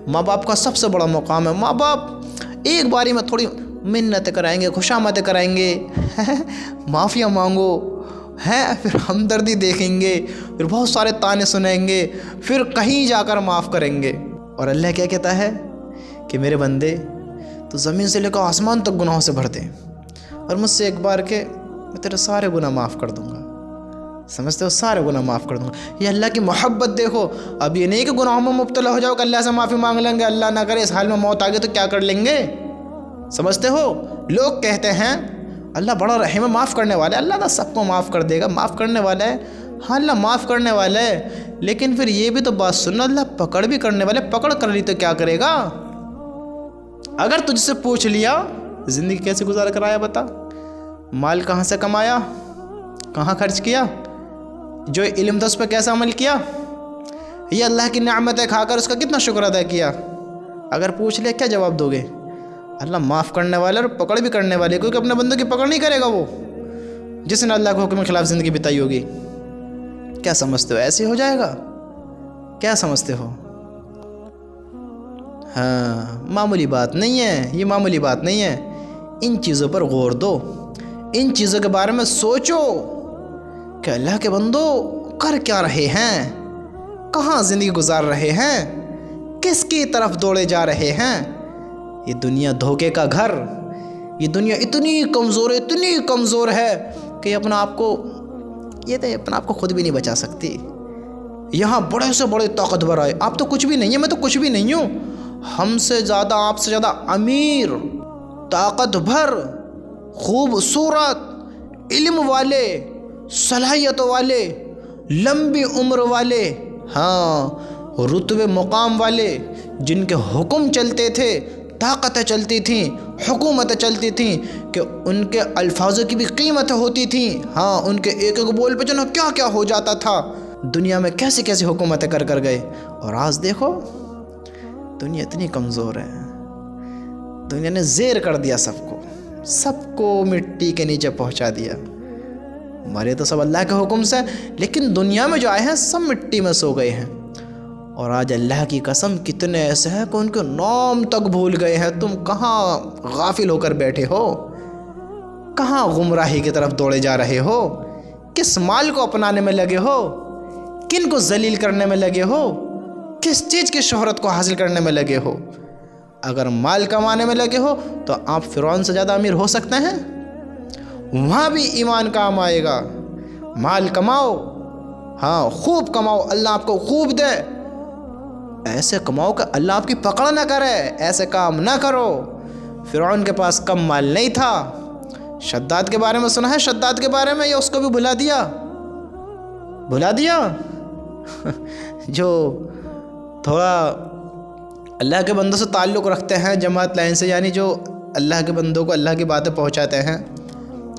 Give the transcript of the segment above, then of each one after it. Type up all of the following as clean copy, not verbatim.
ماں باپ کا سب سے بڑا مقام ہے. ماں باپ ایک باری میں تھوڑی منتیں کرائیں گے, خوشامدیں کرائیں گے, معافیاں مانگو ہیں, پھر ہمدردی دیکھیں گے, پھر بہت سارے طعنے سنیں گے, پھر کہیں جا کر معاف کریں گے. اور اللہ کیا کہتا ہے کہ میرے بندے تو زمین سے لے کر آسمان تک گناہوں سے بھر دے اور مجھ سے ایک بار کہ میں تیرے سارے گناہ معاف کر دوں گا. سمجھتے ہو, سارے گناہ معاف کر دوں گا. یہ اللہ کی محبت دیکھو. اب یہ نہیں کہ گناہوں میں مبتلا ہو جاؤ کہ اللہ سے معافی مانگ لیں گے, اللہ نہ کرے اس حال میں موت آ گئی تو کیا کر لیں گے. سمجھتے ہو, لوگ کہتے ہیں اللہ بڑا رحیم ہے, معاف کرنے والا ہے. اللہ تو سب کو معاف کر دے گا, معاف کرنے والا ہے. ہاں اللہ معاف کرنے والا ہے, لیکن پھر یہ بھی تو بات سننا, اللہ پکڑ بھی کرنے والا ہے. پکڑ کر لی تو کیا کرے گا. اگر تجھ سے پوچھ لیا زندگی کیسے گزار کر آیا بتا, مال کہاں سے کمایا, کہاں خرچ کیا, جو علم تھا اس پہ کیسا عمل کیا, یہ اللہ کی نعمتیں کھا کر اس کا کتنا شکر ادا کیا, اگر پوچھ لیا کیا جواب دو گے. اللہ معاف کرنے والا اور پکڑ بھی کرنے والے, کیونکہ اپنے بندوں کی پکڑ نہیں کرے گا وہ جس نے اللہ کے حکم کے خلاف زندگی بتائی ہوگی. کیا سمجھتے ہو ایسے ہو جائے گا, کیا سمجھتے ہو. ہاں معمولی بات نہیں ہے, یہ معمولی بات نہیں ہے. ان چیزوں پر غور دو, ان چیزوں کے بارے میں سوچو کہ اللہ کے بندو کر کیا رہے ہیں, کہاں زندگی گزار رہے ہیں, کس کی طرف دوڑے جا رہے ہیں. یہ دنیا دھوکے کا گھر, یہ دنیا اتنی کمزور ہے کہ اپنا آپ کو خود بھی نہیں بچا سکتی. یہاں بڑے سے بڑے طاقتور آئے, آپ تو کچھ بھی نہیں ہیں, میں تو کچھ بھی نہیں ہوں. ہم سے زیادہ, آپ سے زیادہ امیر, طاقتور, خوبصورت, علم والے, صلاحیت والے, لمبی عمر والے, ہاں رتبے مقام والے, جن کے حکم چلتے تھے, طاقتیں چلتی تھیں, حکومتیں چلتی تھیں کہ ان کے الفاظوں کی بھی قیمت ہوتی تھیں. ہاں ان کے ایک ایک بول پہ جو نا کیا کیا ہو جاتا تھا. دنیا میں کیسی کیسی حکومتیں کر گئے, اور آج دیکھو دنیا اتنی کمزور ہے. دنیا نے زیر کر دیا سب کو مٹی کے نیچے پہنچا دیا. مرے تو سب اللہ کے حکم سے, لیکن دنیا میں جو آئے ہیں سب مٹی میں سو گئے ہیں. اور آج اللہ کی قسم کتنے ایسے ہیں کہ ان کے نام تک بھول گئے ہیں. تم کہاں غافل ہو کر بیٹھے ہو, کہاں گمراہی کی طرف دوڑے جا رہے ہو, کس مال کو اپنانے میں لگے ہو, کن کو ذلیل کرنے میں لگے ہو, کس چیز کی شہرت کو حاصل کرنے میں لگے ہو. اگر مال کمانے میں لگے ہو تو آپ فرعون سے زیادہ امیر ہو سکتے ہیں. وہاں بھی ایمان کام آئے گا. مال کماؤ, ہاں خوب کماؤ, اللہ آپ کو خوب دے, ایسے کماؤ کہ اللہ آپ کی پکڑ نہ کرے, ایسے کام نہ کرو. فرعون کے پاس کم مال نہیں تھا. شداد کے بارے میں سنا ہے, شداد کے بارے میں, یا اس کو بھی بھلا دیا جو تھوڑا اللہ کے بندوں سے تعلق رکھتے ہیں جماعت لائن سے, یعنی جو اللہ کے بندوں کو اللہ کی باتیں پہنچاتے ہیں,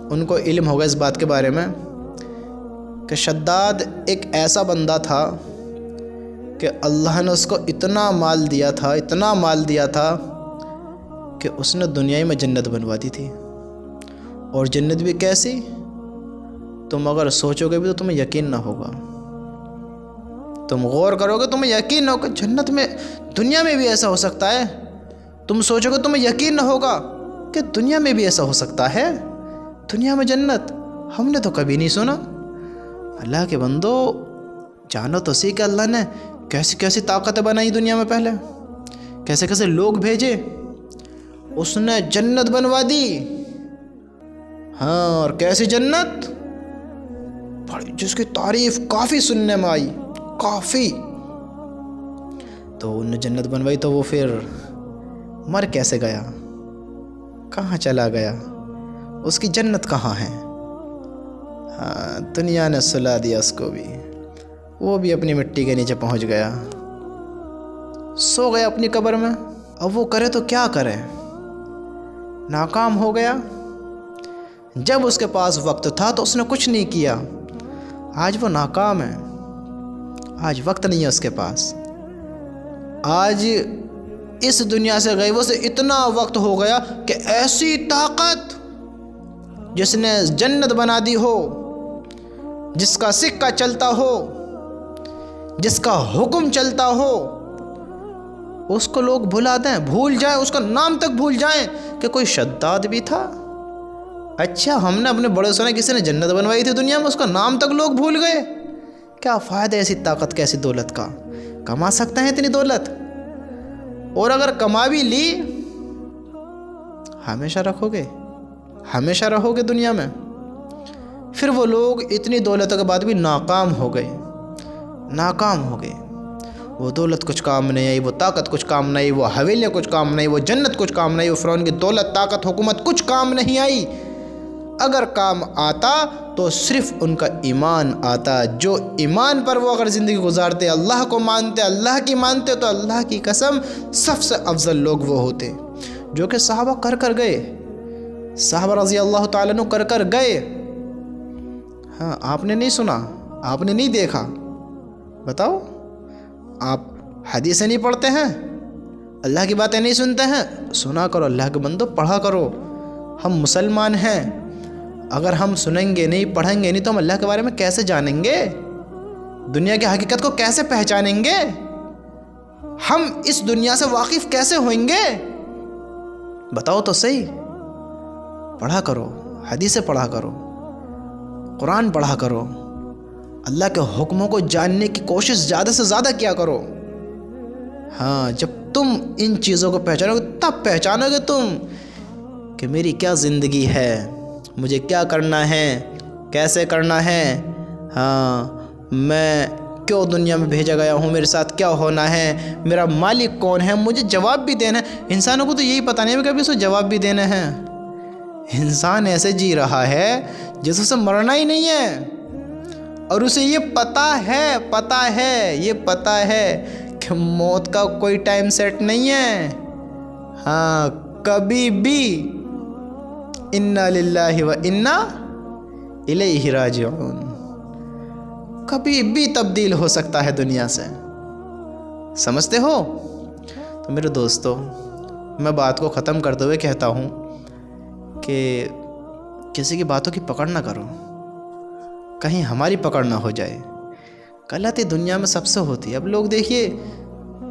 ان کو علم ہوگا اس بات کے بارے میں کہ شداد ایک ایسا بندہ تھا کہ اللہ نے اس کو اتنا مال دیا تھا کہ اس نے دنیا میں جنت بنوا دی تھی. اور جنت بھی کیسی, تم اگر سوچو گے بھی تو تمہیں یقین نہ ہوگا. تم غور کرو گے تمہیں یقین نہ ہوگا جنت میں, دنیا میں بھی ایسا ہو سکتا ہے. تم سوچو گے تمہیں یقین نہ ہوگا کہ دنیا میں بھی ایسا ہو سکتا ہے. دنیا میں جنت ہم نے تو کبھی نہیں سنا. اللہ کے بندو جانو تو سی کہ اللہ نے کیسی کیسی طاقتیں بنائی دنیا میں, پہلے کیسے کیسے لوگ بھیجے, اس نے جنت بنوا دی. ہاں اور کیسی جنت, جس کی تعریف کافی سننے میں آئی, کافی. تو انہوں نے جنت بنوائی تو وہ پھر مر کیسے گیا, کہاں چلا گیا, اس کی جنت کہاں ہے. ہاں دنیا نے سلا دیا اس کو بھی, وہ بھی اپنی مٹی کے نیچے پہنچ گیا, سو گیا اپنی قبر میں. اب وہ کرے تو کیا کرے, ناکام ہو گیا. جب اس کے پاس وقت تھا تو اس نے کچھ نہیں کیا. آج وہ ناکام ہے, آج وقت نہیں ہے اس کے پاس. آج اس دنیا سے غیبوں سے اتنا وقت ہو گیا کہ ایسی طاقت جس نے جنت بنا دی ہو, جس کا سکہ چلتا ہو, جس کا حکم چلتا ہو, اس کو لوگ بھلا دیں، بھول جائیں، اس کا نام تک بھول جائیں کہ کوئی شداد بھی تھا۔ اچھا ہم نے اپنے بڑے سنے کسی نے جنت بنوائی تھی دنیا میں، اس کا نام تک لوگ بھول گئے۔ کیا فائدہ ایسی طاقت کیسی دولت کا؟ کما سکتے ہیں اتنی دولت، اور اگر کما بھی لی ہمیشہ ہمیشہ رہو گے دنیا میں۔ پھر وہ لوگ اتنی دولت کے بعد بھی ناکام ہو گئے۔ وہ دولت کچھ کام نہیں آئی، وہ طاقت کچھ کام نہیں آئی، وہ حویلیاں کچھ کام نہیں، وہ جنت کچھ کام نہیں، وہ فرعون کی دولت، طاقت، حکومت کچھ کام نہیں آئی۔ اگر کام آتا تو صرف ان کا ایمان آتا، جو ایمان پر وہ اگر زندگی گزارتے، اللہ کو مانتے، اللہ کی مانتے، تو اللہ کی قسم سب سے افضل لوگ وہ ہوتے جو کہ صحابہ کر گئے، صحابہ رضی اللہ تعالیٰ عنہ کر گئے۔ ہاں آپ نے نہیں سنا، آپ نے نہیں دیکھا، بتاؤ آپ حدیثیں نہیں پڑھتے ہیں، اللہ کی باتیں نہیں سنتے ہیں؟ سنا کرو اللہ کے بندو، پڑھا کرو۔ ہم مسلمان ہیں، اگر ہم سنیں گے نہیں، پڑھیں گے نہیں، تو ہم اللہ کے بارے میں کیسے جانیں گے؟ دنیا کی حقیقت کو کیسے پہچانیں گے؟ ہم اس دنیا سے واقف کیسے ہوئیں گے؟ بتاؤ تو صحیح۔ پڑھا کرو، حدیثیں پڑھا کرو، قرآن پڑھا کرو، اللہ کے حکموں کو جاننے کی کوشش زیادہ سے زیادہ کیا کرو۔ ہاں جب تم ان چیزوں کو پہچانو گے تب پہچانو گے تم کہ میری کیا زندگی ہے، مجھے کیا کرنا ہے، کیسے کرنا ہے، ہاں میں کیوں دنیا میں بھیجا گیا ہوں، میرے ساتھ کیا ہونا ہے، میرا مالک کون ہے، مجھے جواب بھی دینا ہے۔ انسانوں کو تو یہی پتہ نہیں ہے کہ ابھی اسے جواب بھی دینا ہے۔ انسان ایسے جی رہا ہے جیسے اسے مرنا ہی نہیں ہے، اور اسے یہ پتہ ہے کہ موت کا کوئی ٹائم سیٹ نہیں ہے۔ ہاں کبھی بھی انا للہ و انا الیہ راجعون، کبھی بھی تبدیل ہو سکتا ہے دنیا سے، سمجھتے ہو؟ تو میرے دوستو، میں بات کو ختم کرتے ہوئے کہتا ہوں کہ کسی کی باتوں کی پکڑ نہ کرو، کہیں ہماری پکڑ نہ ہو جائے۔ غلطی دنیا میں سب سے ہوتی ہے۔ اب لوگ دیکھیے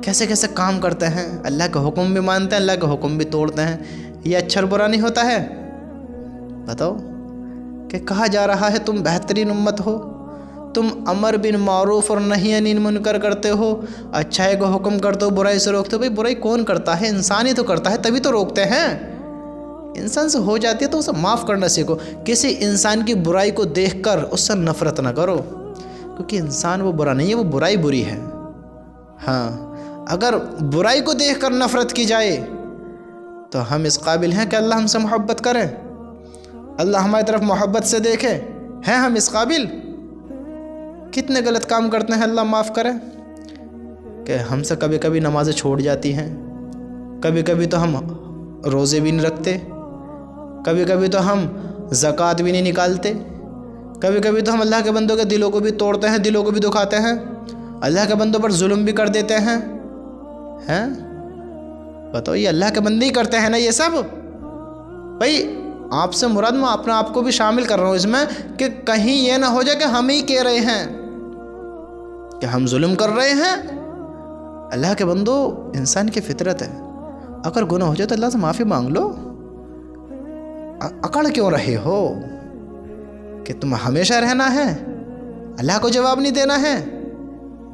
کیسے کیسے کام کرتے ہیں، اللہ کا حکم بھی مانتے ہیں، اللہ کا حکم بھی توڑتے ہیں۔ یہ اچھا اور برا نہیں ہوتا ہے؟ بتاؤ کہ کہا جا رہا ہے تم بہترین امت ہو، تم امر بالمعروف اور نہی عن المنکر کرتے ہو، اچھائی کو حکم کرتے ہو، برائی سے روکتے ہو۔ بھائی برائی کون کرتا ہے؟ انسان ہی تو کرتا ہے، تبھی تو روکتے ہیں۔ انسان سے ہو جاتی ہے تو اسے معاف کرنا سیکھو۔ کسی انسان کی برائی کو دیکھ کر اس سے نفرت نہ کرو، کیونکہ انسان وہ برا نہیں ہے، وہ برائی بری ہے۔ ہاں اگر برائی کو دیکھ کر نفرت کی جائے تو ہم اس قابل ہیں کہ اللہ ہم سے محبت کرے، اللہ ہماری طرف محبت سے دیکھے؟ ہیں ہم اس قابل؟ کتنے غلط کام کرتے ہیں، اللہ معاف کرے، کہ ہم سے کبھی کبھی نمازیں چھوٹ جاتی ہیں، کبھی کبھی تو ہم روزے بھی نہیں رکھتے، کبھی کبھی تو ہم زکوٰۃ بھی نہیں نکالتے، کبھی کبھی تو ہم اللہ کے بندوں کے دلوں کو بھی توڑتے ہیں، دلوں کو بھی دکھاتے ہیں، اللہ کے بندوں پر ظلم بھی کر دیتے ہیں۔ بتاؤ یہ اللہ کے بندے ہی کرتے ہیں نا یہ سب؟ بھائی آپ سے مراد میں اپنے آپ کو بھی شامل کر رہا ہوں اس میں، کہ کہیں یہ نہ ہو جائے کہ ہم ہی کہہ رہے ہیں کہ ہم ظلم کر رہے ہیں۔ اللہ کے بندو، انسان کی فطرت ہے، اگر گناہ ہو جائے تو اللہ سے معافی مانگ لو۔ اکڑ کیوں رہے ہو کہ تم ہمیشہ رہنا ہے، اللہ کو جواب نہیں دینا ہے،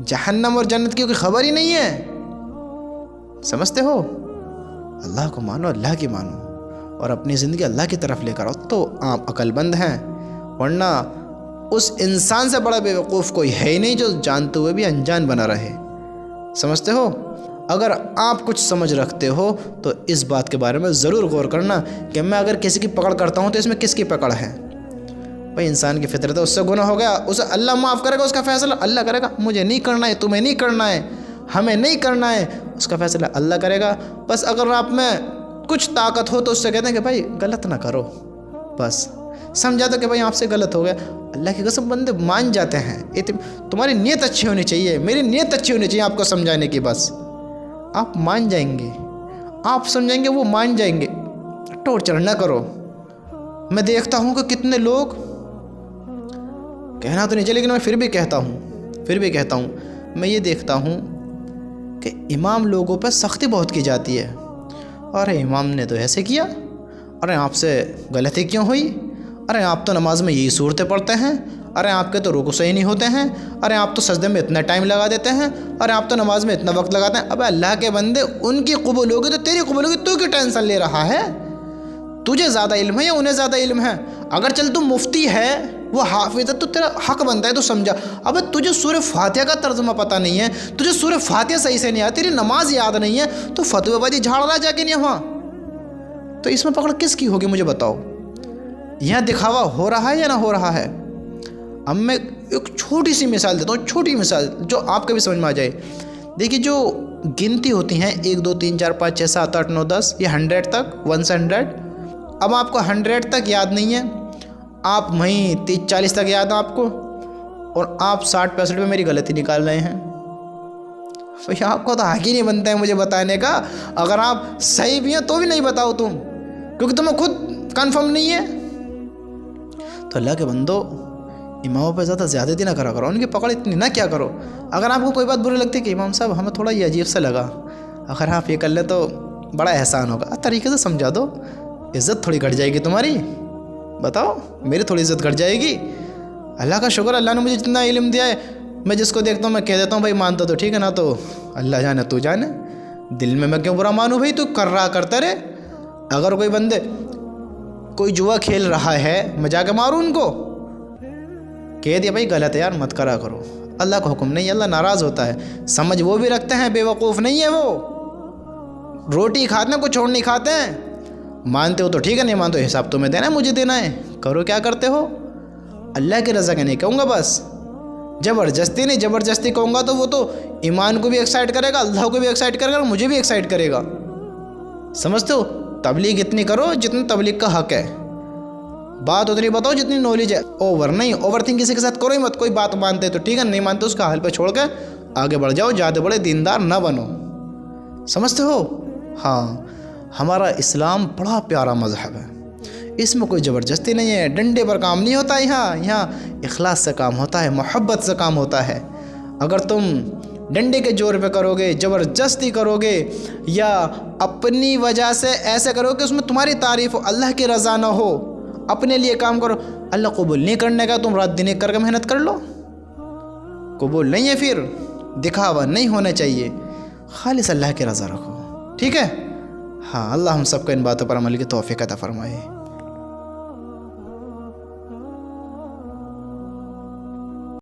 جہنم اور جنت کی کوئی خبر ہی نہیں ہے؟ سمجھتے ہو؟ اللہ کو مانو، اللہ کی مانو، اور اپنی زندگی اللہ کی طرف لے کر آؤ تو آپ عقل مند ہیں، ورنہ اس انسان سے بڑا بیوقوف کوئی ہے ہی نہیں جو جانتے ہوئے بھی انجان بنا رہے۔ سمجھتے ہو؟ اگر آپ کچھ سمجھ رکھتے ہو تو اس بات کے بارے میں ضرور غور کرنا کہ میں اگر کسی کی پکڑ کرتا ہوں تو اس میں کس کی پکڑ ہے؟ بھائی انسان کی فطرت ہے، اس سے گناہ ہو گیا، اسے اللہ معاف کرے گا، اس کا فیصلہ اللہ کرے گا۔ مجھے نہیں کرنا ہے، تمہیں نہیں کرنا ہے، ہمیں نہیں کرنا ہے، اس کا فیصلہ اللہ کرے گا۔ بس اگر آپ میں کچھ طاقت ہو تو اس سے کہتے ہیں کہ بھائی غلط نہ کرو، بس سمجھا دو کہ بھائی آپ سے غلط ہو گیا، اللہ کی قسم بندے مان جاتے ہیں۔ تمہاری نیت اچھی ہونی چاہیے، میری نیت اچھی ہونی چاہیے آپ کو سمجھانے کی، بس آپ مان جائیں گے، آپ سمجھائیں گے وہ مان جائیں گے۔ ٹورچر نہ کرو۔ میں دیکھتا ہوں کہ کتنے لوگ، کہنا تو نہیں چاہیے لیکن میں پھر بھی کہتا ہوں، میں یہ دیکھتا ہوں کہ امام لوگوں پر سختی بہت کی جاتی ہے. ارے امام نے تو ایسے کیا، ارے آپ سے غلطی کیوں ہوئی، ارے آپ تو نماز میں یہی صورتیں پڑھتے ہیں، ارے آپ کے تو رکوع صحیح نہیں ہوتے ہیں، ارے آپ تو سجدے میں اتنا ٹائم لگا دیتے ہیں، ارے آپ تو نماز میں اتنا وقت لگاتے ہیں. اب اللہ کے بندے ان کی قبول ہوگی تو تیری قبول ہوگی، تو کیوں ٹینشن لے رہا ہے؟ تجھے زیادہ علم ہے یا انہیں زیادہ علم ہے؟ اگر چل تو مفتی ہے، وہ حافظ ہے، تو تیرا حق بنتا ہے تو سمجھا. اب تجھے سورہ فاتحہ کا ترجمہ پتہ نہیں ہے، تجھے سورہ فاتحہ صحیح سے نہیں آتی، تیری نماز یاد نہیں ہے، تو فتوی بازی جھاڑ رہا جا کے نہیں وہاں. تو اس میں پکڑ کس کی ہوگی مجھے بتاؤ؟ یہاں دکھاوا ہو رہا ہے یا نہ ہو رہا ہے؟ اب میں ایک چھوٹی سی مثال دیتا ہوں، چھوٹی مثال جو آپ کو بھی سمجھ میں آ جائے. دیکھیے جو گنتی ہوتی ہیں 1 2 3 4 5 6 7 8 9 10، یہ 100 تک، 1 سے 100. اب آپ کو 100 تک یاد نہیں ہے، آپ وہیں 30 40 تک یاد ہے آپ کو، اور آپ 60 65 میں میری غلطی نکال رہے ہیں. بھئی آپ کو تو حق ہی نہیں بنتا ہے مجھے بتانے کا. اگر آپ صحیح بھی ہیں تو بھی نہیں بتاؤ تم، کیونکہ تمہیں خود کنفرم نہیں ہے. تو اللہ کے بندو اماموں پہ زیادہ زیادتی نہ کرا کرو، ان کی پکڑ اتنی نہ کیا کرو. اگر آپ کو کوئی بات بری لگتی ہے کہ امام صاحب ہمیں تھوڑا یہ عجیب سا لگا، اگر آپ یہ کر لیں تو بڑا احسان ہوگا، طریقے سے سمجھا دو، عزت تھوڑی گھٹ جائے گی تمہاری. بتاؤ میری تھوڑی عزت گھٹ جائے گی. اللہ کا شکر اللہ نے مجھے جتنا علم دیا ہے، میں جس کو دیکھتا ہوں میں کہہ دیتا ہوں بھائی مانتا تو ٹھیک ہے نا، تو اللہ جانے تو جانے، دل میں کیوں برا مانوں بھائی، تو کر رہا کرتا رہے. اگر کوئی بندے کوئی جوا کھیل رہا ہے، میں جا کے ماروں ان کو، کہہ دیا بھائی غلط ہے یار مت کرا کرو، اللہ کا حکم نہیں، اللہ ناراض ہوتا ہے. سمجھ وہ بھی رکھتے ہیں، بے وقوف نہیں ہے وہ. روٹی کھاتے ہیں، کچھ اور نہیں کھاتے ہیں. مانتے ہو تو ٹھیک ہے، نہیں مانتے ہو حساب تمہیں دینا ہے، مجھے دینا ہے، کرو کیا کرتے ہو. اللہ کی رضا کے نہیں کہوں گا بس، زبردستی نہیں. زبردستی کہوں گا تو وہ تو ایمان کو بھی ایکسائٹ کرے گا، اللہ کو بھی ایکسائٹ کرے گا، اور مجھے بھی ایکسائٹ کرے گا. سمجھتے ہو؟ تبلیغ اتنی کرو جتنی تبلیغ کا حق ہے، بات اتنی بتاؤ جتنی نالج ہے. اوور نہیں، اوور تھنک کسی کے ساتھ کرو ہی مت. کوئی بات مانتے تو ٹھیک ہے، نہیں مانتے اس کا حال پہ چھوڑ کے آگے بڑھ جاؤ، زیادہ بڑے دیندار نہ بنو. سمجھتے ہو؟ ہاں، ہمارا اسلام بڑا پیارا مذہب ہے، اس میں کوئی زبردستی نہیں ہے، ڈنڈے پر کام نہیں ہوتا. یہاں اخلاص سے کام ہوتا ہے، محبت سے کام ہوتا ہے. اگر تم ڈنڈے کے زور پہ کرو گے، زبردستی کرو گے، یا اپنی وجہ سے ایسے کرو کہ اس میں تمہاری تعریف ہو، اللہ کی رضا نہ ہو، اپنے لیے کام کرو، اللہ قبول نہیں کرنے کا. تم رات دن ایک کر کے محنت کر لو، قبول نہیں ہے. پھر دکھاوا نہیں ہونا چاہیے، خالص اللہ کی رضا رکھو. ٹھیک ہے؟ ہاں، اللہ ہم سب کو ان باتوں پر عمل کی توفیق عطا فرمائے.